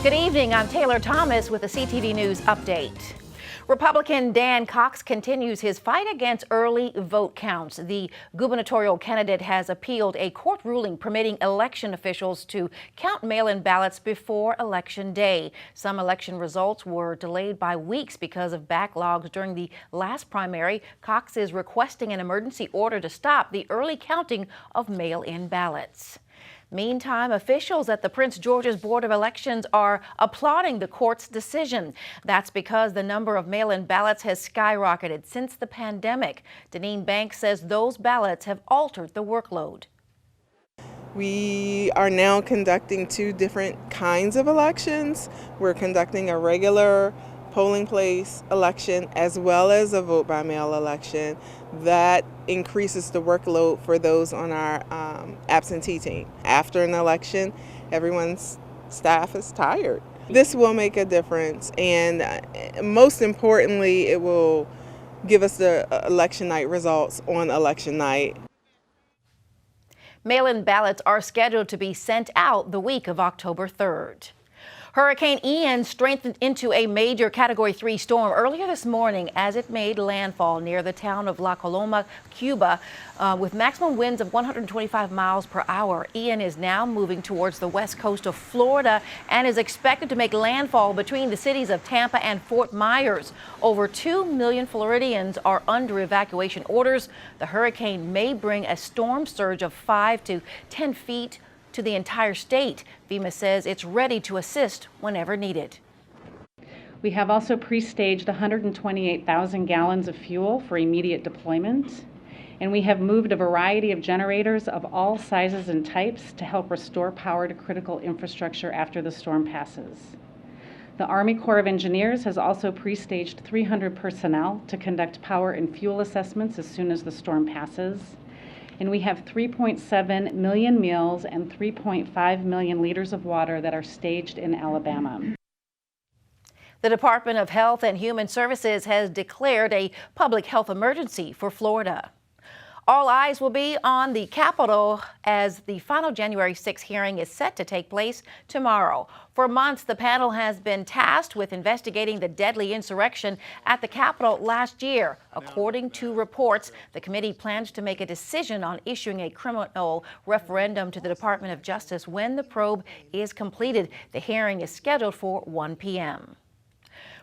Good evening, I'm Taylor Thomas with the CTV News Update. Republican Dan Cox continues his fight against early vote counts. The gubernatorial candidate has appealed a court ruling permitting election officials to count mail-in ballots before Election Day. Some election results were delayed by weeks because of backlogs during the last primary. Cox is requesting an emergency order to stop the early counting of mail-in ballots. Meantime, officials at the Prince George's Board of Elections are applauding the court's decision. That's because the number of mail-in ballots has skyrocketed since the pandemic. Deneen Banks says those ballots have altered the workload. We are now conducting two different kinds of elections. We're conducting a regular polling place election as well as a vote by mail election. That increases the workload for those on our absentee team. After an election, everyone's staff is tired. This will make a difference, and most importantly, it will give us the election night results on election night. Mail-in ballots are scheduled to be sent out the week of October 3rd. Hurricane Ian strengthened into a major Category 3 storm earlier this morning as it made landfall near the town of La Coloma, Cuba, with maximum winds of 125 miles per hour. Ian is now moving towards the west coast of Florida and is expected to make landfall between the cities of Tampa and Fort Myers. Over 2 million Floridians are under evacuation orders. The hurricane may bring a storm surge of 5 to 10 feet to the entire state. FEMA says it's ready to assist whenever needed. We have also pre-staged 128,000 gallons of fuel for immediate deployment, and we have moved a variety of generators of all sizes and types to help restore power to critical infrastructure after the storm passes. The Army Corps of Engineers has also pre-staged 300 personnel to conduct power and fuel assessments as soon as the storm passes. And we have 3.7 million meals and 3.5 million liters of water that are staged in Alabama. The Department of Health and Human Services has declared a public health emergency for Florida. All eyes will be on the Capitol as the final January 6 hearing is set to take place tomorrow. For months, the panel has been tasked with investigating the deadly insurrection at the Capitol last year. According to reports, the committee plans to make a decision on issuing a criminal referendum to the Department of Justice when the probe is completed. The hearing is scheduled for 1 p.m.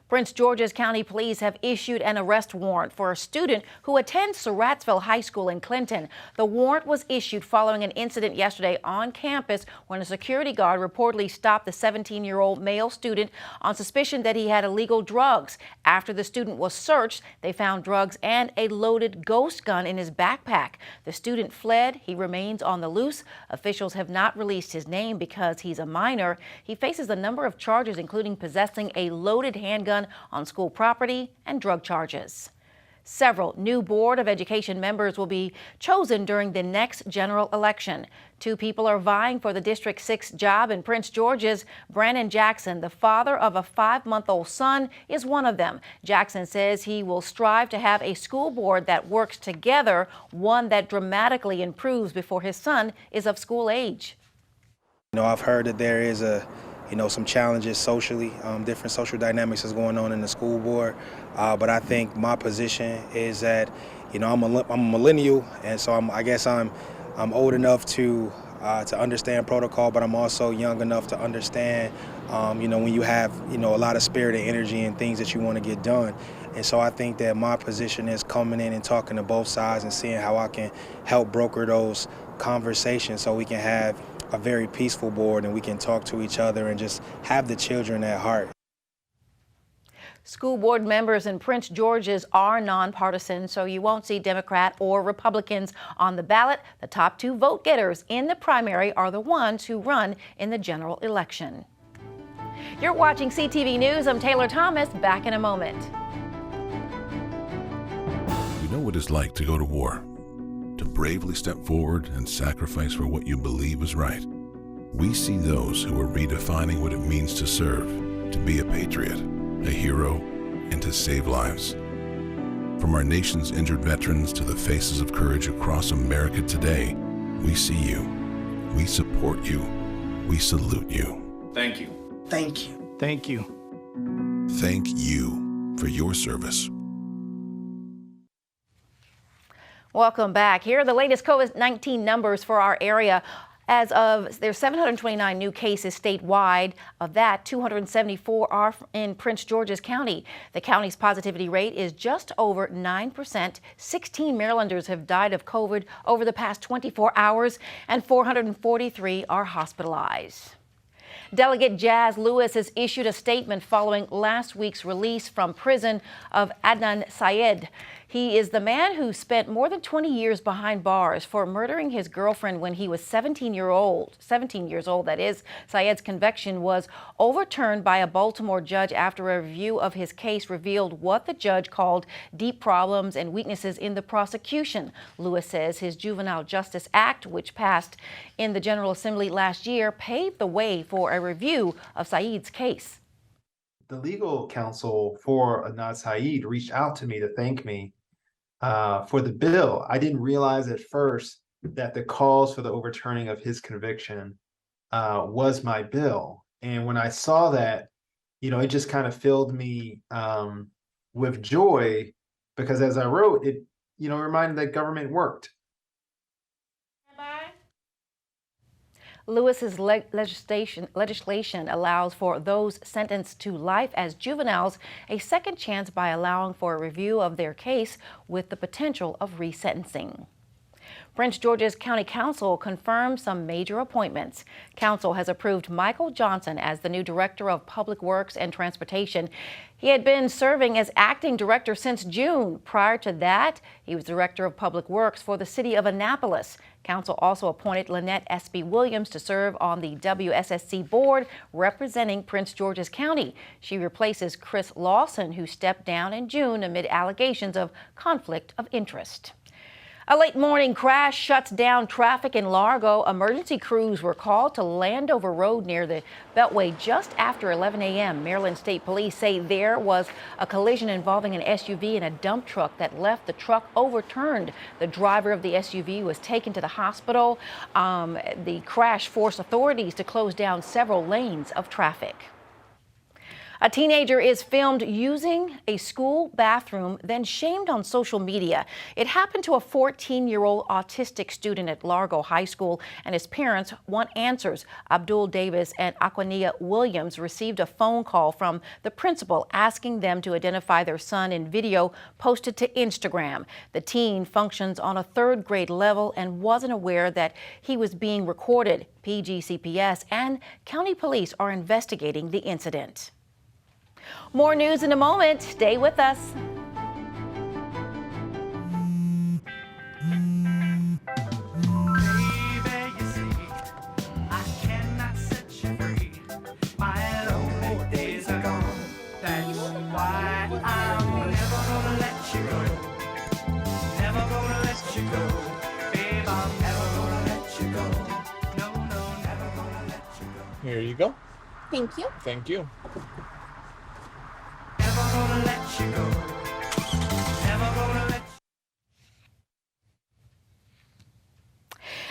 Prince George's County Police have issued an arrest warrant for a student who attends Saratsville High School in Clinton. The warrant was issued following an incident yesterday on campus when a security guard reportedly stopped the 17-year-old male student on suspicion that he had illegal drugs. After the student was searched, they found drugs and a loaded ghost gun in his backpack. The student fled. He remains on the loose. Officials have not released his name because he's a minor. He faces a number of charges, including possessing a loaded handgun on school property and drug charges. Several new Board of Education members will be chosen during the next general election. Two people are vying for the District 6 job in Prince George's. Brandon Jackson, the father of a 5-month-old son, is one of them. Jackson says he will strive to have a school board that works together, one that dramatically improves before his son is of school age. I've heard that there is some challenges socially, different social dynamics is going on in the school board. But I think my position is that, I'm a millennial, and so I guess I'm old enough to understand protocol, but I'm also young enough to understand, when you have, a lot of spirit and energy and things that you want to get done. And so I think that my position is coming in and talking to both sides and seeing how I can help broker those conversations so we can have a very peaceful board and we can talk to each other and just have the children at heart. School board members in Prince George's are nonpartisan, so you won't see Democrat or Republicans on the ballot. The top two vote getters in the primary are the ones who run in the general election. You're watching CTV News. I'm Taylor Thomas. Back in a moment. You know what it's like to go to war, to bravely step forward and sacrifice for what you believe is right. We see those who are redefining what it means to serve, to be a patriot, a hero, and to save lives. From our nation's injured veterans to the faces of courage across America today, we see you, we support you, we salute you. Thank you Thank you. Thank you. Thank you for your service. Welcome back. Here are the latest COVID-19 numbers for our area. As of, there's 729 new cases statewide. Of that, 274 are in Prince George's County. The county's positivity rate is just over 9%. 16 Marylanders have died of COVID over the past 24 hours, and 443 are hospitalized. Delegate Jazz Lewis has issued a statement following last week's release from prison of Adnan Syed. He is the man who spent more than 20 years behind bars for murdering his girlfriend when he was 17 years old, that is. Syed's conviction was overturned by a Baltimore judge after a review of his case revealed what the judge called deep problems and weaknesses in the prosecution. Lewis says his Juvenile Justice Act, which passed in the General Assembly last year, paved the way for a review of Syed's case. The legal counsel for Adnan Syed reached out to me to thank me for the bill. I didn't realize at first that the cause for the overturning of his conviction was my bill. And when I saw that, it just kind of filled me with joy, because as I wrote it, reminded that government worked. Lewis's legislation allows for those sentenced to life as juveniles a second chance by allowing for a review of their case with the potential of resentencing. Prince George's County Council confirmed some major appointments. Council has approved Michael Johnson as the new Director of Public Works and Transportation. He had been serving as acting director since June. Prior to that, he was Director of Public Works for the city of Annapolis. Council also appointed Lynette S.B. Williams to serve on the WSSC board representing Prince George's County. She replaces Chris Lawson, who stepped down in June amid allegations of conflict of interest. A late morning crash shuts down traffic in Largo. Emergency crews were called to Landover Road near the Beltway just after 11 a.m. Maryland State Police say there was a collision involving an SUV and a dump truck that left the truck overturned. The driver of the SUV was taken to the hospital. The crash forced authorities to close down several lanes of traffic. A teenager is filmed using a school bathroom, then shamed on social media. It happened to a 14-year-old autistic student at Largo High School, and his parents want answers. Abdul Davis and Aquania Williams received a phone call from the principal asking them to identify their son in video posted to Instagram. The teen functions on a third grade level and wasn't aware that he was being recorded. PGCPS and county police are investigating the incident. More news in a moment. Stay with us. Here you go. Thank you. Thank you.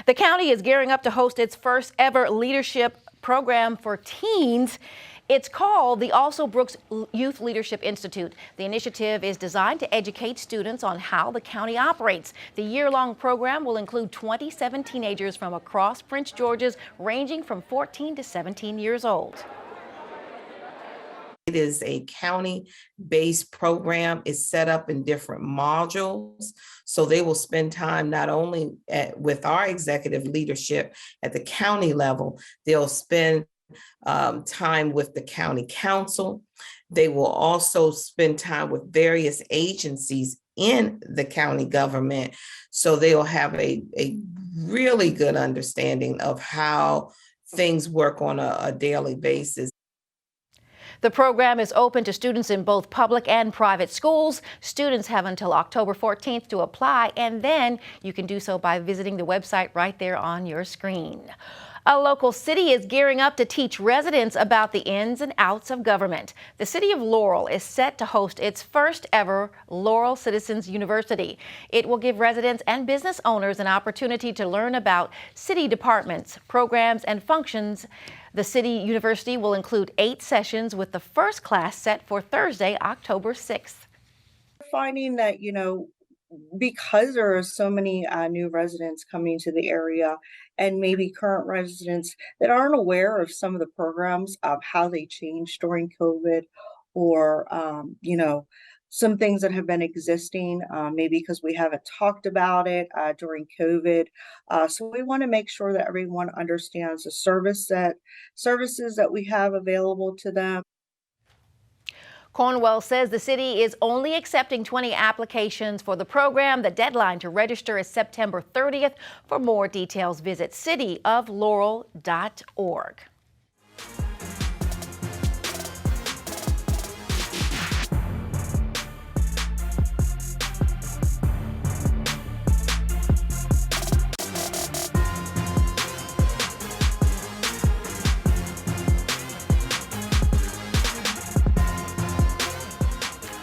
The county is gearing up to host its first ever leadership program for teens. It's called the Also Brooks Youth Leadership Institute. The initiative is designed to educate students on how the county operates. The year-long program will include 27 teenagers from across Prince George's, ranging from 14 to 17 years old. It is a county-based program. It's set up in different modules. So they will spend time not only with our executive leadership at the county level, they'll spend time with the county council. They will also spend time with various agencies in the county government. So they'll have a really good understanding of how things work on a daily basis. The program is open to students in both public and private schools. Students have until October 14th to apply, and then you can do so by visiting the website right there on your screen. A local city is gearing up to teach residents about the ins and outs of government. The city of Laurel is set to host its first ever Laurel Citizens University. It will give residents and business owners an opportunity to learn about city departments, programs, and functions. The City University will include 8 sessions with the first class set for Thursday, October 6th. Finding that, because there are so many new residents coming to the area and maybe current residents that aren't aware of some of the programs of how they changed during COVID or, some things that have been existing, maybe because we haven't talked about it during COVID. So we want to make sure that everyone understands the services that we have available to them. Cornwell says the city is only accepting 20 applications for the program. The deadline to register is September 30th. For more details, visit cityoflaurel.org.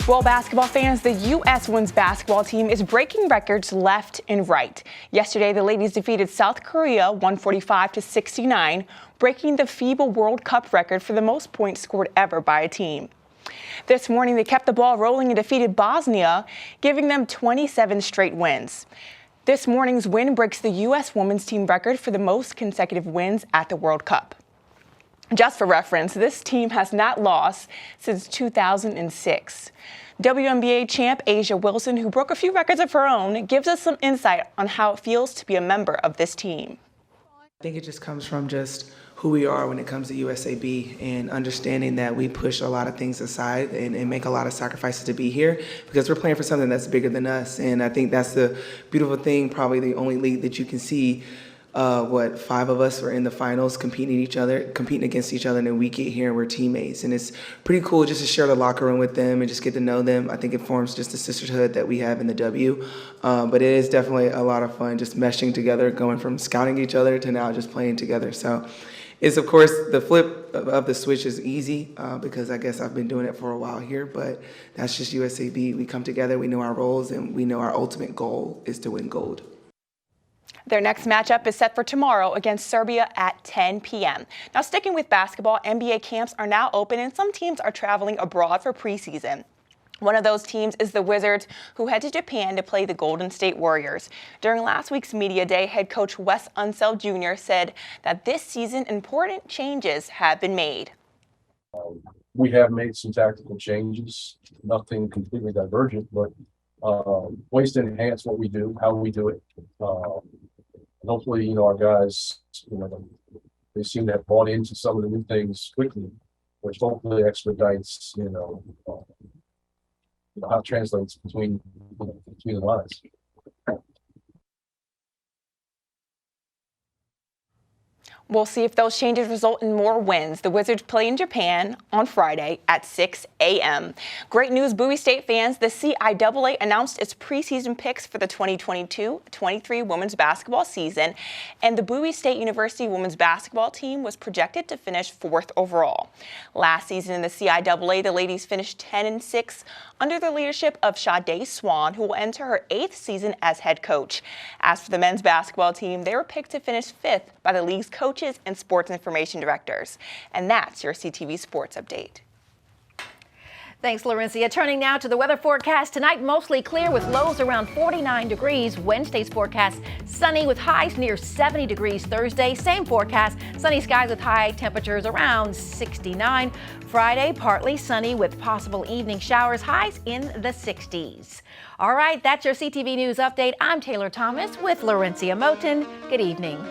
Well, basketball fans, the U.S. women's basketball team is breaking records left and right. Yesterday, the ladies defeated South Korea 145-69, breaking the FIBA World Cup record for the most points scored ever by a team. This morning, they kept the ball rolling and defeated Bosnia, giving them 27 straight wins. This morning's win breaks the U.S. women's team record for the most consecutive wins at the World Cup. Just for reference, this team has not lost since 2006. WNBA champ Asia Wilson, who broke a few records of her own, gives us some insight on how it feels to be a member of this team. I think it just comes from just who we are when it comes to USAB and understanding that we push a lot of things aside and make a lot of sacrifices to be here because we're playing for something that's bigger than us. And I think that's the beautiful thing, probably the only league that you can see 5 of us were in the finals competing against each other, and then we get here and we're teammates. And it's pretty cool just to share the locker room with them and just get to know them. I think it forms just the sisterhood that we have in the W. But it is definitely a lot of fun just meshing together, going from scouting each other to now just playing together. So it's, of course, the flip of the switch is easy because I guess I've been doing it for a while here, but that's just USAB. We come together, we know our roles, and we know our ultimate goal is to win gold. Their next matchup is set for tomorrow against Serbia at 10 p.m. Now, sticking with basketball, NBA camps are now open and some teams are traveling abroad for preseason. One of those teams is the Wizards, who head to Japan to play the Golden State Warriors. During last week's media day, head coach Wes Unseld Jr. said that this season important changes have been made. We have made some tactical changes, nothing completely divergent, but ways to enhance what we do, how we do it. And hopefully, our guys, they seem to have bought into some of the new things quickly, which hopefully expedites, how it translates between the lines. We'll see if those changes result in more wins. The Wizards play in Japan on Friday at 6 a.m. Great news, Bowie State fans. The CIAA announced its preseason picks for the 2022-23 women's basketball season, and the Bowie State University women's basketball team was projected to finish 4th overall. Last season in the CIAA, the ladies finished 10-6 under the leadership of Sade Swan, who will enter her 8th season as head coach. As for the men's basketball team, they were picked to finish 5th by the league's coaches and sports information directors. And that's your CTV Sports Update. Thanks, Laurencia. Turning now to the weather forecast. Tonight, mostly clear with lows around 49 degrees. Wednesday's forecast, sunny with highs near 70 degrees. Thursday, same forecast, sunny skies with high temperatures around 69. Friday, partly sunny with possible evening showers, highs in the 60s. All right, that's your CTV News Update. I'm Taylor Thomas with Laurencia Moten. Good evening.